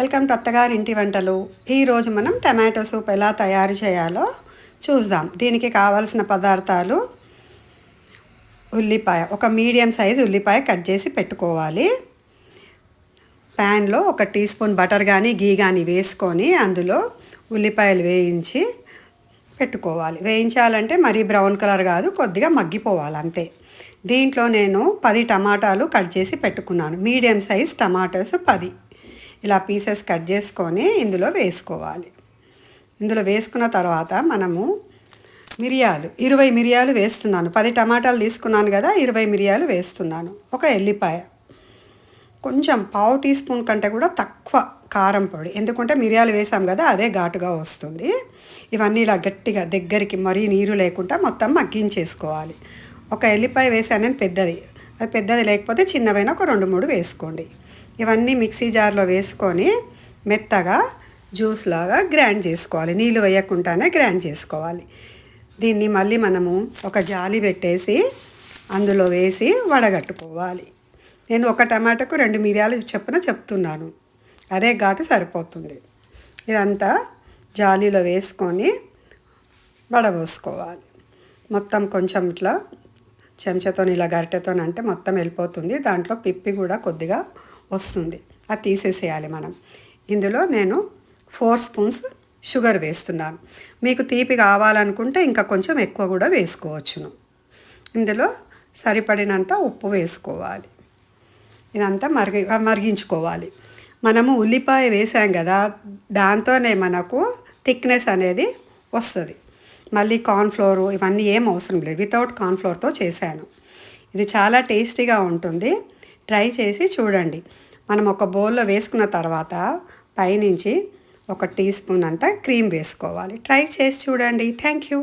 Welcome to అత్తగారి ఇంటి వంటలు. ఈరోజు మనం టమాటో సూప్ ఎలా తయారు చేయాలో చూద్దాం. దీనికి కావాల్సిన పదార్థాలు: ఉల్లిపాయ, ఒక మీడియం సైజు ఉల్లిపాయ కట్ చేసి పెట్టుకోవాలి. ప్యాన్లో 1 టీ స్పూన్ బటర్ కానీ గీ కానీ వేసుకొని అందులో ఉల్లిపాయలు వేయించి పెట్టుకోవాలి. వేయించాలంటే మరీ బ్రౌన్ కలర్ కాదు, కొద్దిగా మగ్గిపోవాలి అంతే. దీంట్లో నేను 10 టమాటాలు కట్ చేసి పెట్టుకున్నాను. మీడియం సైజ్ టమాటోస్ 10 ఇలా పీసెస్ కట్ చేసుకొని ఇందులో వేసుకోవాలి. ఇందులో వేసుకున్న తర్వాత మనము మిరియాలు 20 మిరియాలు వేస్తున్నాను. 10 టమాటాలు తీసుకున్నాను కదా, 20 మిరియాలు వేస్తున్నాను. ఒక ఎల్లిపాయ, కొంచెం పావు టీ స్పూన్ కంటే కూడా తక్కువ కారం పొడి, ఎందుకంటే మిరియాలు వేసాం కదా అదే ఘాటుగా వస్తుంది. ఇవన్నీ ఇలా గట్టిగా దగ్గరికి మరీ నీరు లేకుండా మొత్తం మగ్గించేసుకోవాలి. ఒక ఎల్లిపాయ వేసానని పెద్దది, అది పెద్దది లేకపోతే చిన్నవైనా ఒక 2-3 వేసుకోండి. ఇవన్నీ మిక్సీ జార్లో వేసుకొని మెత్తగా జ్యూస్ లాగా గ్రైండ్ చేసుకోవాలి. నీళ్ళు వేయకుండానే గ్రైండ్ చేసుకోవాలి. దీన్ని మళ్ళీ మనము ఒక జాలి పెట్టేసి అందులో వేసి వడగట్టుకోవాలి. నేను ఒక టమాటాకు 2 మిరియాలు చొప్పున చెప్తున్నాను, అదే ఘాటు సరిపోతుంది. ఇదంతా జాలీలో వేసుకొని వడబోసుకోవాలి. మొత్తం కొంచెం ఇట్లా చెంచాతో ఇలా గరిటెతో అంటే మొత్తం వెళ్ళిపోతుంది. దాంట్లో పిప్పి కూడా కొద్దిగా వస్తుంది, అది తీసేసేయాలి మనం. ఇందులో నేను 4 స్పూన్స్ షుగర్ వేస్తున్నాను. మీకు తీపి కావాలనుకుంటే ఇంకా కొంచెం ఎక్కువ కూడా వేసుకోవచ్చును. ఇందులో సరిపడినంత ఉప్పు వేసుకోవాలి. ఇదంతా మరిగించుకోవాలి. మనము ఉల్లిపాయ వేసాం కదా, దాంతోనే మనకు థిక్నెస్ అనేది వస్తుంది. మళ్ళీ కార్న్ఫ్లోరు ఇవన్నీ ఏం అవసరం లేదు, వితౌట్ కార్న్ఫ్లోర్తో చేశాను. ఇది చాలా టేస్టీగా ఉంటుంది, ట్రై చేసి చూడండి. మనం ఒక బౌల్లో వేసుకున్న తర్వాత పైనుంచి 1 టీ స్పూన్ అంతా క్రీమ్ వేసుకోవాలి. ట్రై చేసి చూడండి. Thank you.